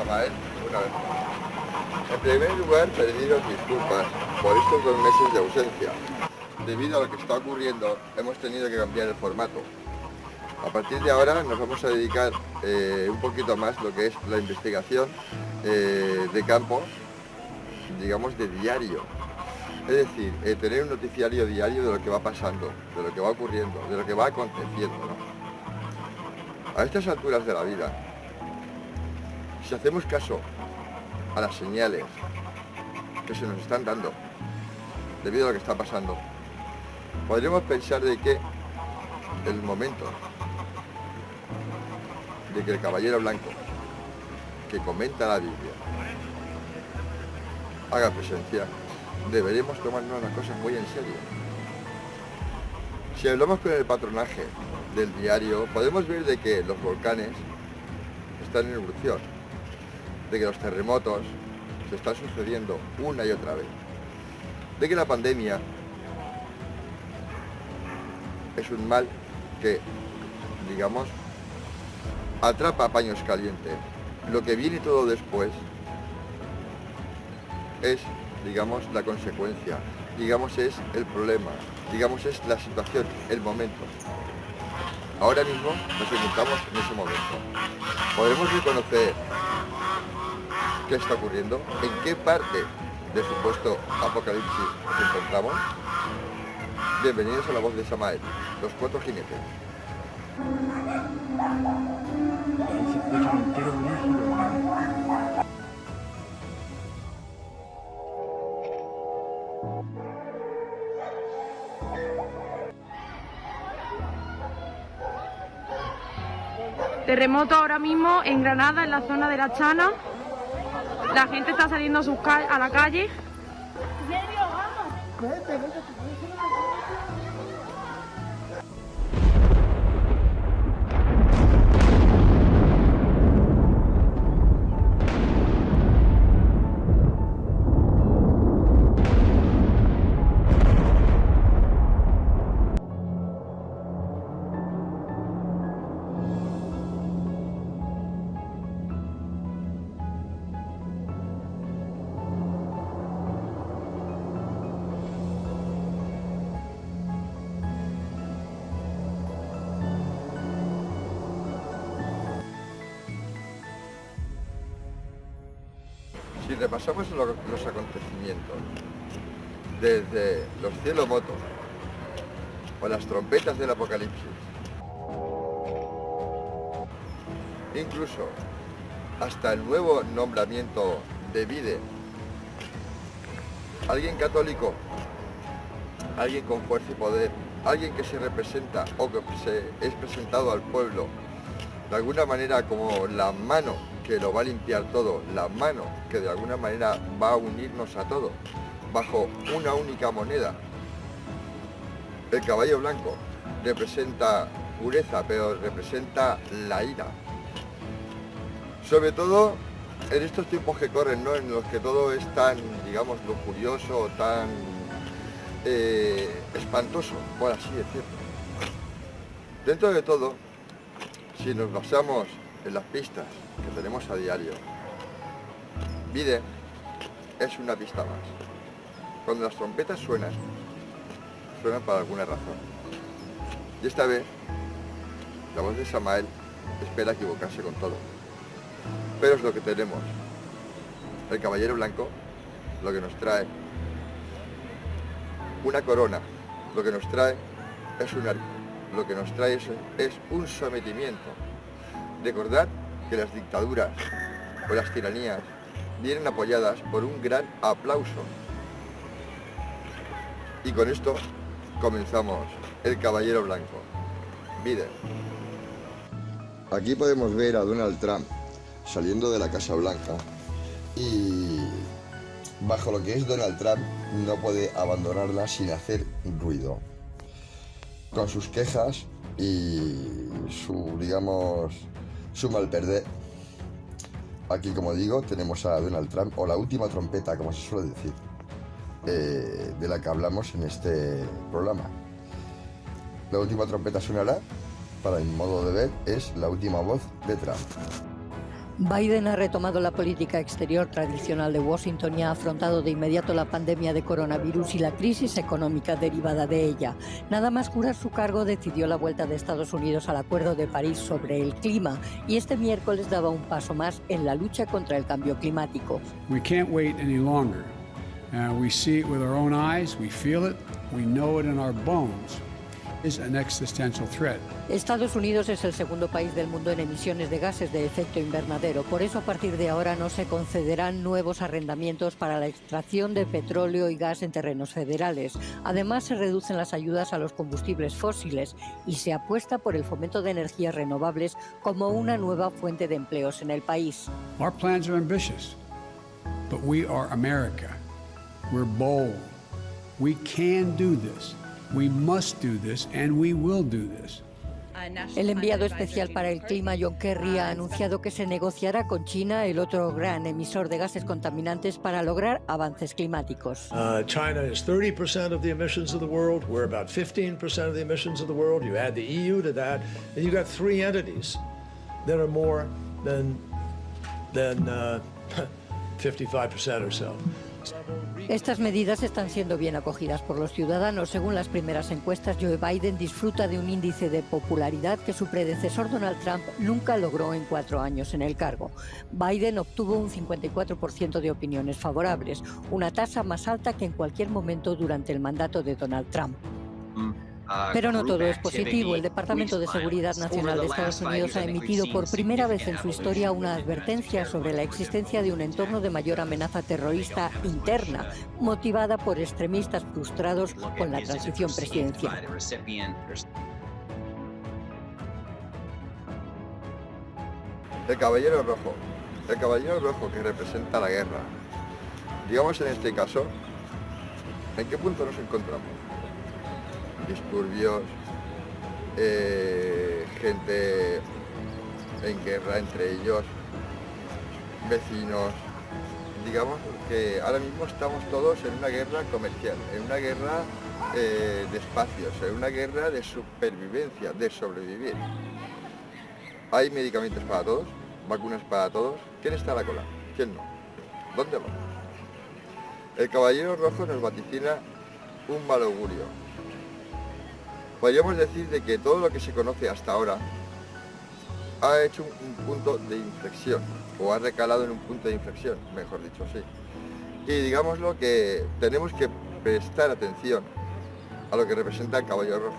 Samael una vez más. En primer lugar, pediros disculpas por estos 2 meses de ausencia. Debido a lo que está ocurriendo, hemos tenido que cambiar el formato. A partir de ahora nos vamos a dedicar un poquito más lo que es la investigación de campo, digamos de diario. Es decir, tener un noticiario diario de lo que va pasando, de lo que va ocurriendo, de lo que va aconteciendo, ¿no? A estas alturas de la vida, si hacemos caso a las señales que se nos están dando debido a lo que está pasando, podríamos pensar de que el momento de que el caballero blanco que comenta la Biblia haga presencia, deberemos tomarnos las cosas muy en serio. Si hablamos con el patronaje del diario, podemos ver de que los volcanes están en erupción, de que los terremotos se están sucediendo una y otra vez, de que la pandemia es un mal que, digamos, atrapa a paños calientes. Lo que viene todo después es, digamos, la consecuencia, digamos, es el problema, digamos, es la situación, el momento. Ahora mismo nos encontramos en ese momento. Podremos reconocer qué está ocurriendo, en qué parte del supuesto apocalipsis nos encontramos. Bienvenidos a La Voz de Samael, los 4 jinetes. Terremoto ahora mismo en Granada, en la zona de La Chana. La gente está saliendo a la calle. Si repasamos los acontecimientos, desde los cielomotos o las trompetas del apocalipsis, incluso hasta el nuevo nombramiento de Biden, alguien católico, alguien con fuerza y poder, alguien que se representa o que es presentado al pueblo de alguna manera como la mano que lo va a limpiar todo, la mano que de alguna manera va a unirnos a todos, bajo una única moneda. El caballo blanco representa pureza, pero representa la ira. Sobre todo en estos tiempos que corren, ¿no?, en los que todo es tan, digamos, lujurioso, tan espantoso, por así decirlo. Dentro de todo, si nos basamos en las pistas que tenemos a diario, Biden es una pista más. Cuando las trompetas suenan para alguna razón. Y esta vez, La Voz de Samael espera equivocarse con todo. Pero es lo que tenemos. El caballero blanco lo que nos trae una corona, lo que nos trae es un arco, lo que nos trae es un sometimiento. Recordad que las dictaduras o las tiranías vienen apoyadas por un gran aplauso. Y con esto comenzamos el caballero blanco, Biden. Aquí podemos ver a Donald Trump saliendo de la Casa Blanca y bajo lo que es Donald Trump no puede abandonarla sin hacer ruido. Con sus quejas y su, digamos, su mal perder. Aquí, como digo, tenemos a Donald Trump, o la última trompeta, como se suele decir, de la que hablamos en este programa. La última trompeta sonará, para mi modo de ver, es la última voz de Trump. Biden ha retomado la política exterior tradicional de Washington y ha afrontado de inmediato la pandemia de coronavirus y la crisis económica derivada de ella. Nada más jurar su cargo, decidió la vuelta de Estados Unidos al Acuerdo de París sobre el clima y este miércoles daba un paso más en la lucha contra el cambio climático. We can't wait any longer. We see it with our own eyes, we feel it, we know it in our bones. Is an existential threat. Estados Unidos es el segundo país del mundo en emisiones de gases de efecto invernadero. Por eso, a partir de ahora no se concederán nuevos arrendamientos para la extracción de petróleo y gas en terrenos federales. Además, se reducen las ayudas a los combustibles fósiles y se apuesta por el fomento de energías renovables como una nueva fuente de empleos en el país. Our plans are ambitious, but we are America. We're bold. We can do this. We must do this, and we will do this. El enviado especial para el clima, John Kerry, ha anunciado que se negociará con China, el otro gran emisor de gases contaminantes, para lograr avances climáticos. China is 30% of the emissions of the world. We're about 15% of the emissions of the world. You add the EU to that, and you got three entities that are more than 55% or so. Estas medidas están siendo bien acogidas por los ciudadanos. Según las primeras encuestas, Joe Biden disfruta de un índice de popularidad que su predecesor Donald Trump nunca logró en 4 años en el cargo. Biden obtuvo un 54% de opiniones favorables, una tasa más alta que en cualquier momento durante el mandato de Donald Trump. Pero no todo es positivo. El Departamento de Seguridad Nacional de Estados Unidos ha emitido por primera vez en su historia una advertencia sobre la existencia de un entorno de mayor amenaza terrorista interna, motivada por extremistas frustrados con la transición presidencial. El caballero rojo que representa la guerra. Digamos en este caso, ¿en qué punto nos encontramos? Disturbios, gente en guerra entre ellos, vecinos. Digamos que ahora mismo estamos todos en una guerra comercial, en una guerra de espacios, en una guerra de supervivencia, de sobrevivir. Hay medicamentos para todos, vacunas para todos. ¿Quién está a la cola? ¿Quién no? ¿Dónde vamos? El caballero rojo nos vaticina un mal augurio. Podríamos decir de que todo lo que se conoce hasta ahora ha hecho un punto de inflexión, o ha recalado en un punto de inflexión, mejor dicho así. Y digámoslo que tenemos que prestar atención a lo que representa el caballo rojo.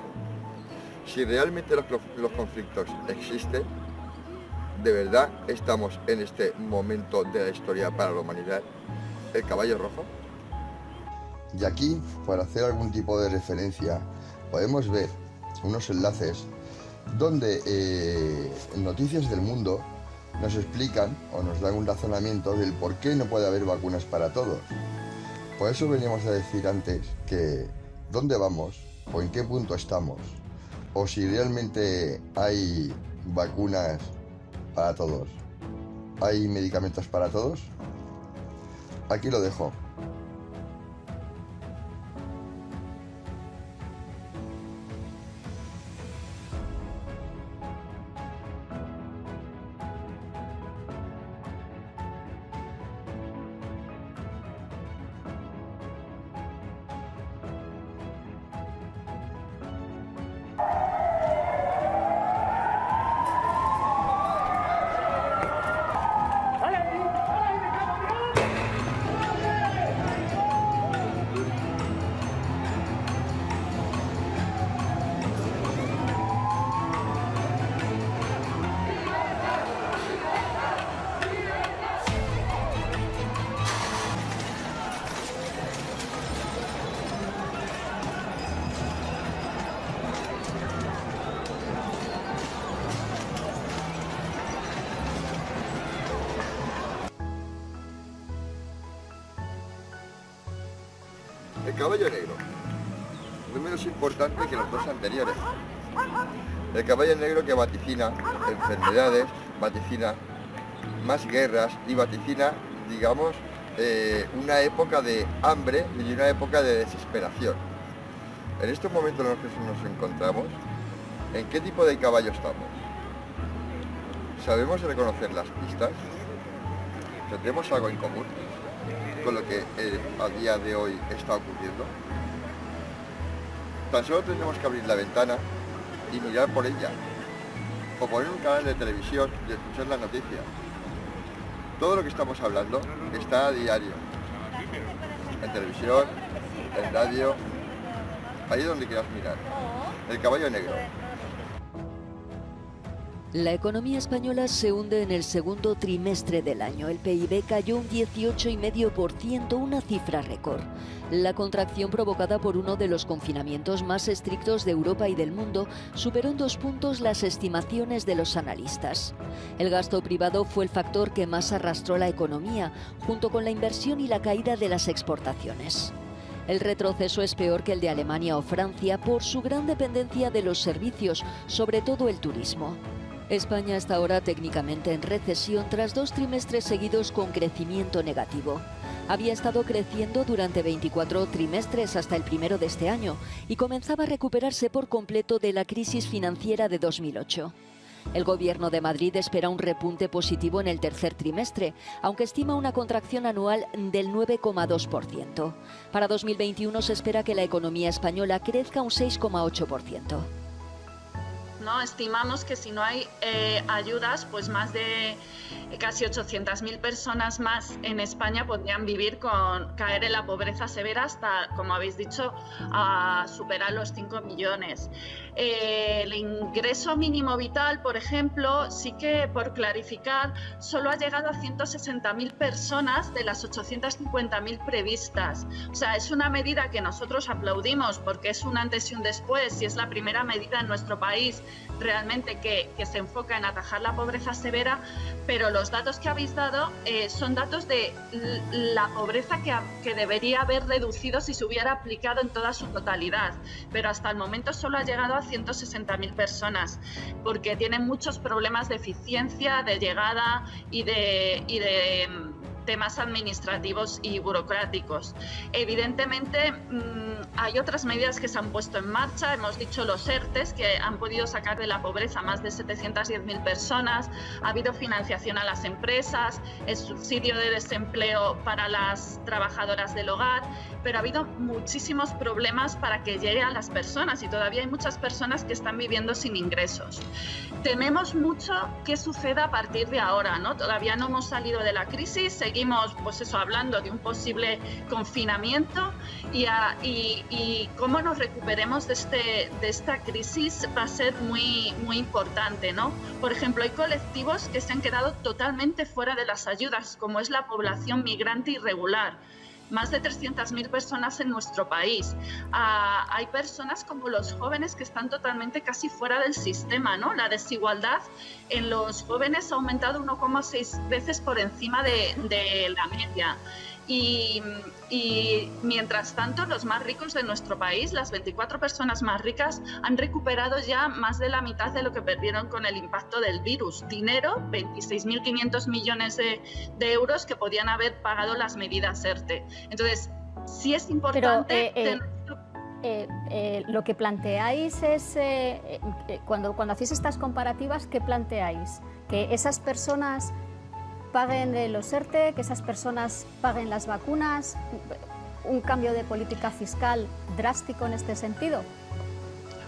Si realmente los conflictos existen, de verdad estamos en este momento de la historia para la humanidad, el caballo rojo. Y aquí, para hacer algún tipo de referencia, podemos ver unos enlaces donde Noticias del Mundo nos explican o nos dan un razonamiento del por qué no puede haber vacunas para todos. Por eso veníamos a decir antes que dónde vamos o en qué punto estamos, o si realmente hay vacunas para todos, hay medicamentos para todos. Aquí lo dejo. El caballo negro, no menos importante que los dos anteriores. El caballo negro que vaticina enfermedades, vaticina más guerras y vaticina, digamos, una época de hambre y una época de desesperación. En estos momentos en los que nos encontramos, ¿en qué tipo de caballo estamos? ¿Sabemos reconocer las pistas? ¿Tendremos algo en común con lo que a día de hoy está ocurriendo? Tan solo tendremos que abrir la ventana y mirar por ella, o poner un canal de televisión y escuchar las noticias. Todo lo que estamos hablando está a diario, en televisión, en radio, ahí donde quieras mirar. El caballo negro. La economía española se hunde en el segundo trimestre del año. El PIB cayó un 18,5%, una cifra récord. La contracción provocada por uno de los confinamientos más estrictos de Europa y del mundo superó en 2 puntos las estimaciones de los analistas. El gasto privado fue el factor que más arrastró la economía, junto con la inversión y la caída de las exportaciones. El retroceso es peor que el de Alemania o Francia por su gran dependencia de los servicios, sobre todo el turismo. España está ahora técnicamente en recesión tras 2 trimestres seguidos con crecimiento negativo. Había estado creciendo durante 24 trimestres hasta el primero de este año y comenzaba a recuperarse por completo de la crisis financiera de 2008. El Gobierno de Madrid espera un repunte positivo en el tercer trimestre, aunque estima una contracción anual del 9,2%. Para 2021 se espera que la economía española crezca un 6,8%. ¿No? Estimamos que si no hay ayudas, pues más de casi 800.000 personas más en España podrían caer en la pobreza severa hasta, como habéis dicho, a superar los 5 millones. El ingreso mínimo vital, por ejemplo, sí que, por clarificar, solo ha llegado a 160.000 personas de las 850.000 previstas. O sea, es una medida que nosotros aplaudimos porque es un antes y un después y es la primera medida en nuestro país realmente que se enfoca en atajar la pobreza severa, pero los datos que habéis dado son datos de la pobreza que debería haber reducido si se hubiera aplicado en toda su totalidad, pero hasta el momento solo ha llegado a 160.000 personas, porque tienen muchos problemas de eficiencia, de llegada y de temas administrativos y burocráticos. Evidentemente, hay otras medidas que se han puesto en marcha. Hemos dicho los ERTEs, que han podido sacar de la pobreza a más de 710.000 personas. Ha habido financiación a las empresas, el subsidio de desempleo para las trabajadoras del hogar, pero ha habido muchísimos problemas para que llegue a las personas y todavía hay muchas personas que están viviendo sin ingresos. Tememos mucho qué suceda a partir de ahora, ¿no? Todavía no hemos salido de la crisis, seguimos hablando de un posible confinamiento y cómo nos recuperemos de esta crisis va a ser muy, muy importante, ¿no? Por ejemplo, hay colectivos que se han quedado totalmente fuera de las ayudas, como es la población migrante irregular. Más de 300.000 personas en nuestro país. Hay personas como los jóvenes que están totalmente casi fuera del sistema, ¿no? La desigualdad en los jóvenes ha aumentado 1,6 veces por encima de la media. Y mientras tanto, los más ricos de nuestro país, las 24 personas más ricas, han recuperado ya más de la mitad de lo que perdieron con el impacto del virus. Dinero, 26.500 millones de euros que podían haber pagado las medidas ERTE. Entonces, sí es importante... lo que planteáis es, cuando hacéis estas comparativas, ¿qué planteáis? Que esas personas paguen los ERTE, que esas personas paguen las vacunas, un cambio de política fiscal drástico en este sentido.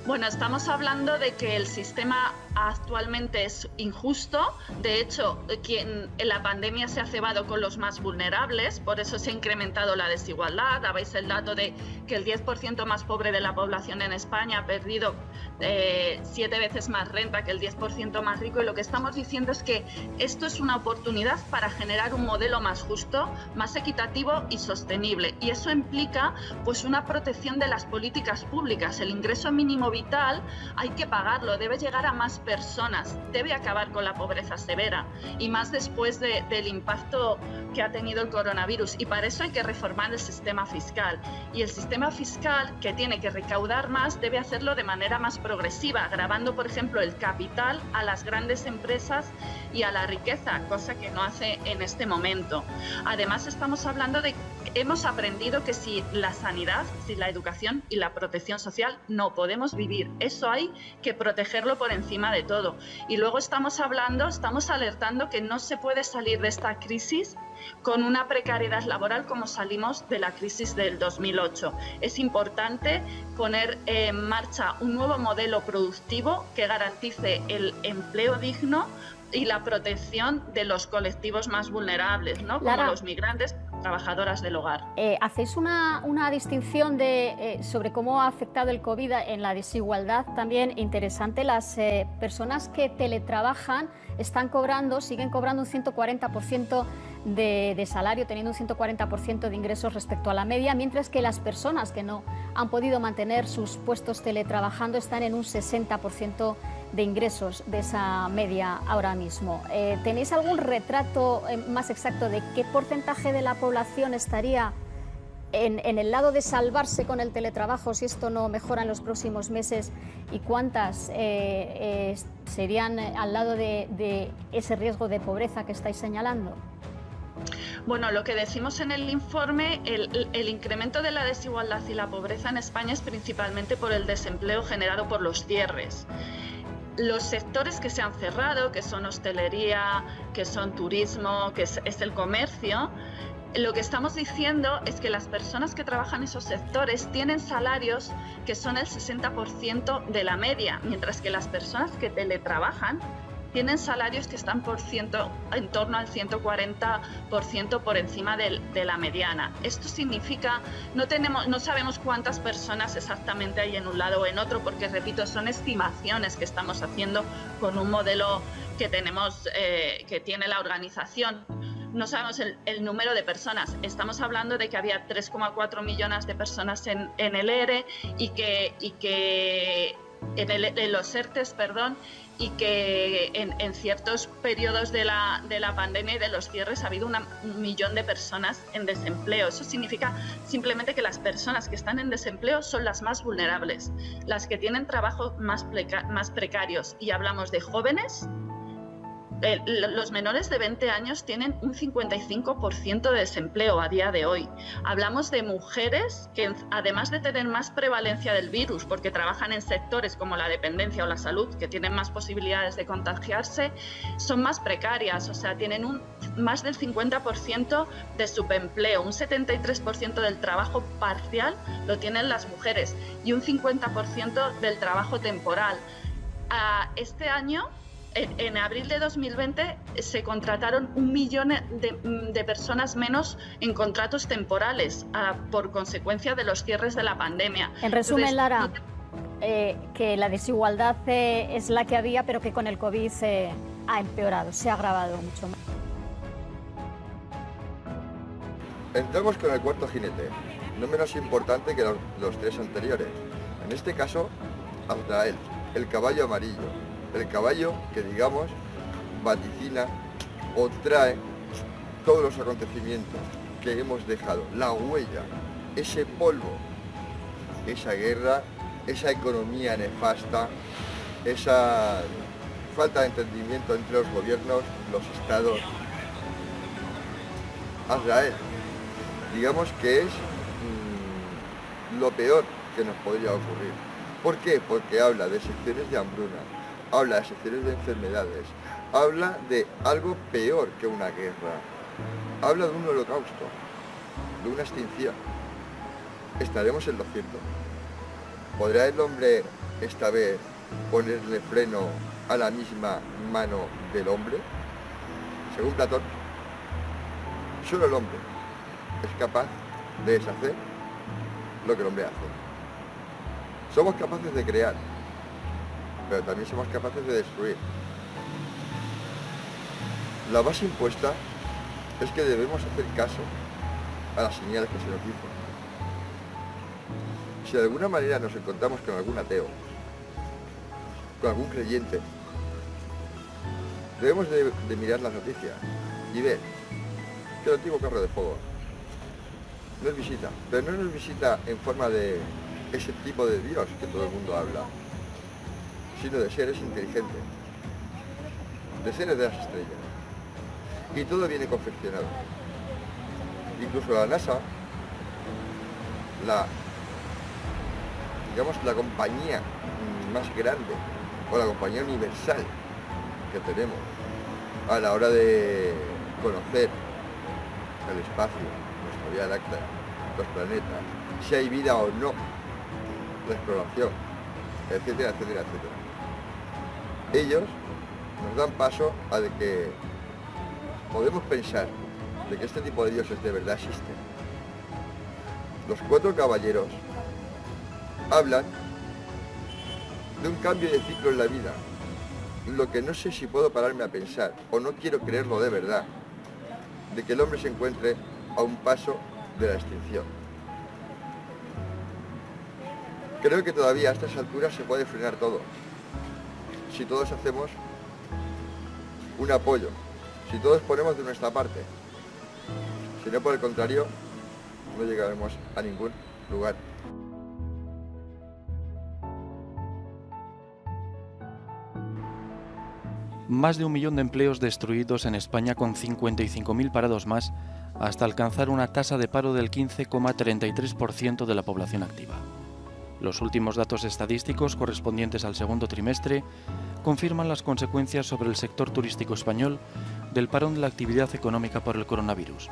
Bueno, estamos hablando de que el sistema actualmente es injusto. De hecho, en la pandemia se ha cebado con los más vulnerables, por eso se ha incrementado la desigualdad. Dabais el dato de que el 10% más pobre de la población en España ha perdido 7 veces más renta que el 10% más rico, y lo que estamos diciendo es que esto es una oportunidad para generar un modelo más justo, más equitativo y sostenible, y eso implica pues una protección de las políticas públicas. El ingreso mínimo vital hay que pagarlo, debe llegar a más personas, debe acabar con la pobreza severa, y más después del impacto que ha tenido el coronavirus, y para eso hay que reformar el sistema fiscal, y el sistema fiscal, que tiene que recaudar más, debe hacerlo de manera más progresiva, gravando por ejemplo el capital a las grandes empresas y a la riqueza, cosa que no hace en este momento. Además, estamos hablando de hemos aprendido que sin la sanidad, sin la educación y la protección social no podemos vivir. Eso hay que protegerlo por encima de todo. Y luego estamos alertando que no se puede salir de esta crisis con una precariedad laboral como salimos de la crisis del 2008. Es importante poner en marcha un nuevo modelo productivo que garantice el empleo digno y la protección de los colectivos más vulnerables, ¿no? Como los migrantes, trabajadoras del hogar. Hacéis una distinción sobre cómo ha afectado el COVID en la desigualdad también interesante. Las personas que teletrabajan siguen cobrando un 140% de salario, teniendo un 140% de ingresos respecto a la media, mientras que las personas que no han podido mantener sus puestos teletrabajando están en un 60% de ingresos de esa media ahora mismo. ¿Tenéis algún retrato más exacto de qué porcentaje de la población estaría en el lado de salvarse con el teletrabajo si esto no mejora en los próximos meses y cuántas serían al lado de ese riesgo de pobreza que estáis señalando? Bueno, lo que decimos en el informe, el incremento de la desigualdad y la pobreza en España es principalmente por el desempleo generado por los cierres. Los sectores que se han cerrado, que son hostelería, que son turismo, que es el comercio, lo que estamos diciendo es que las personas que trabajan en esos sectores tienen salarios que son el 60% de la media, mientras que las personas que teletrabajan tienen salarios que están en torno al 140% por encima de la mediana. Esto significa, no sabemos cuántas personas exactamente hay en un lado o en otro, porque repito, son estimaciones que estamos haciendo con un modelo que tenemos, que tiene la organización. No sabemos el número de personas. Estamos hablando de que había 3,4 millones de personas en el ERE y que en los ERTES, y que en ciertos periodos de la pandemia y de los cierres ha habido 1 millón de personas en desempleo. Eso significa simplemente que las personas que están en desempleo son las más vulnerables, las que tienen trabajos más precarios. Y hablamos de jóvenes. Los menores de 20 años tienen un 55% de desempleo a día de hoy. Hablamos de mujeres que, además de tener más prevalencia del virus, porque trabajan en sectores como la dependencia o la salud, que tienen más posibilidades de contagiarse, son más precarias, o sea, tienen más del 50% de subempleo, un 73% del trabajo parcial lo tienen las mujeres y un 50% del trabajo temporal. Este año, en abril de 2020 se contrataron 1 millón de personas menos en contratos temporales por consecuencia de los cierres de la pandemia. En resumen, Lara, que la desigualdad es la que había, pero que con el COVID ha empeorado, se ha agravado mucho más. Entramos con el cuarto jinete, no menos importante que los 3 anteriores. En este caso, Azrael, el caballo amarillo. El caballo que, digamos, vaticina o trae todos los acontecimientos que hemos dejado, la huella, ese polvo, esa guerra, esa economía nefasta, esa falta de entendimiento entre los gobiernos, los estados. Azrael, digamos que es lo peor que nos podría ocurrir. ¿Por qué? Porque habla de secciones de hambruna, habla de secciones de enfermedades, habla de algo peor que una guerra, habla de un holocausto, de una extinción. Estaremos en lo cierto. ¿Podrá el hombre esta vez ponerle freno a la misma mano del hombre? Según Platón, solo el hombre es capaz de deshacer lo que el hombre hace. Somos capaces de crear, pero también somos capaces de destruir. La base impuesta es que debemos hacer caso a las señales que se nos dicen. Si de alguna manera nos encontramos con algún ateo, con algún creyente, debemos de mirar las noticias y ver que el antiguo carro de fuego nos visita, pero no nos visita en forma de ese tipo de Dios que todo el mundo habla, sino de seres inteligentes, de seres de las estrellas. Y todo viene confeccionado. Incluso la NASA la compañía más grande o la compañía universal que tenemos a la hora de conocer el espacio, nuestra Vía Láctea, los planetas, si hay vida o no, la exploración, etcétera, etcétera, etcétera. Ellos nos dan paso a de que podemos pensar de que este tipo de dioses de verdad existen. Los 4 caballeros hablan de un cambio de ciclo en la vida, lo que no sé si puedo pararme a pensar, o no quiero creerlo de verdad, de que el hombre se encuentre a un paso de la extinción. Creo que todavía a estas alturas se puede frenar todo, si todos hacemos un apoyo, si todos ponemos de nuestra parte. Si no, por el contrario, no llegaremos a ningún lugar. Más de 1 millón de empleos destruidos en España, con 55.000 parados más, hasta alcanzar una tasa de paro del 15,33% de la población activa. Los últimos datos estadísticos correspondientes al segundo trimestre confirman las consecuencias sobre el sector turístico español del parón de la actividad económica por el coronavirus.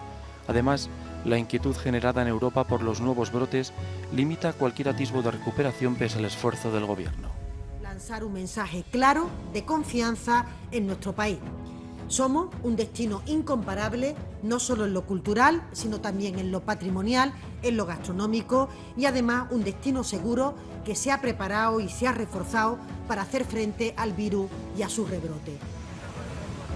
Además, la inquietud generada en Europa por los nuevos brotes limita cualquier atisbo de recuperación pese al esfuerzo del gobierno. Lanzar un mensaje claro de confianza en nuestro país. Somos un destino incomparable, no solo en lo cultural, sino también en lo patrimonial, en lo gastronómico y además un destino seguro que se ha preparado y se ha reforzado para hacer frente al virus y a su rebrote.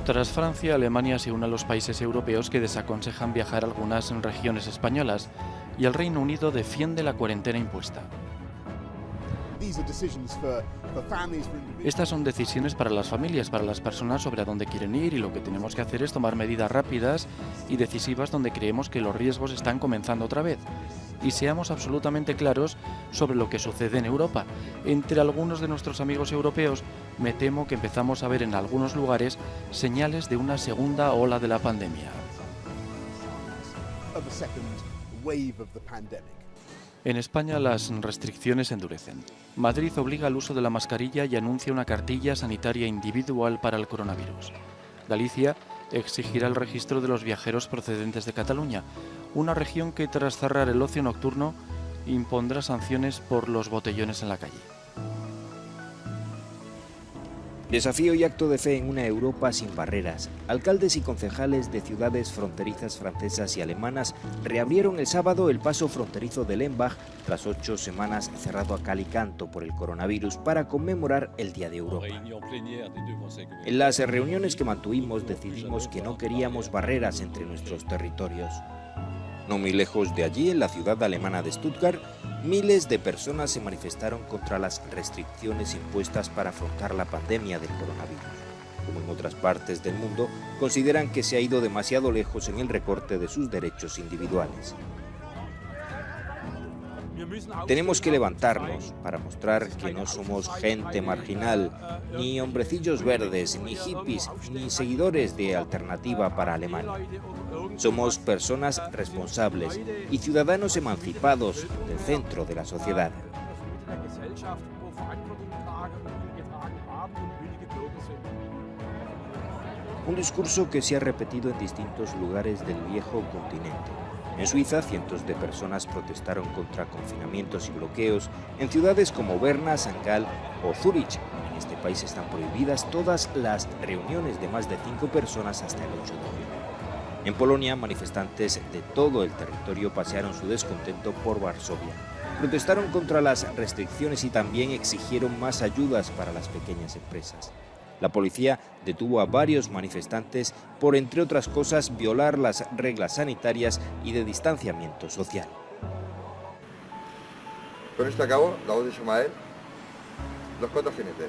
Tras Francia, Alemania se une a los países europeos que desaconsejan viajar a algunas regiones españolas y el Reino Unido defiende la cuarentena impuesta. Estas son decisiones para las familias, para las personas sobre a dónde quieren ir, y lo que tenemos que hacer es tomar medidas rápidas y decisivas donde creemos que los riesgos están comenzando otra vez. Y seamos absolutamente claros sobre lo que sucede en Europa. Entre algunos de nuestros amigos europeos, me temo que empezamos a ver en algunos lugares señales de una segunda ola de la pandemia. En España las restricciones se endurecen. Madrid obliga al uso de la mascarilla y anuncia una cartilla sanitaria individual para el coronavirus. Galicia exigirá el registro de los viajeros procedentes de Cataluña, una región que tras cerrar el ocio nocturno impondrá sanciones por los botellones en la calle. Desafío y acto de fe en una Europa sin barreras. Alcaldes y concejales de ciudades fronterizas francesas y alemanas reabrieron el sábado el paso fronterizo de Lembach tras 8 semanas cerrado a cal y canto por el coronavirus para conmemorar el Día de Europa. En las reuniones que mantuvimos decidimos que no queríamos barreras entre nuestros territorios. No muy lejos de allí, en la ciudad alemana de Stuttgart, miles de personas se manifestaron contra las restricciones impuestas para afrontar la pandemia del coronavirus. Como en otras partes del mundo, consideran que se ha ido demasiado lejos en el recorte de sus derechos individuales. Tenemos que levantarnos para mostrar que no somos gente marginal, ni hombrecillos verdes, ni hippies, ni seguidores de Alternativa para Alemania. Somos personas responsables y ciudadanos emancipados del centro de la sociedad. Un discurso que se ha repetido en distintos lugares del viejo continente. En Suiza, cientos de personas protestaron contra confinamientos y bloqueos en ciudades como Berna, St. Gall o Zúrich. En este país están prohibidas todas las reuniones de más de 5 personas hasta el 8 de junio. En Polonia, manifestantes de todo el territorio pasearon su descontento por Varsovia. Protestaron contra las restricciones y también exigieron más ayudas para las pequeñas empresas. La policía detuvo a varios manifestantes por, entre otras cosas, violar las reglas sanitarias y de distanciamiento social. Con esto acabo, la voz de Ismael, Los 4 jinetes.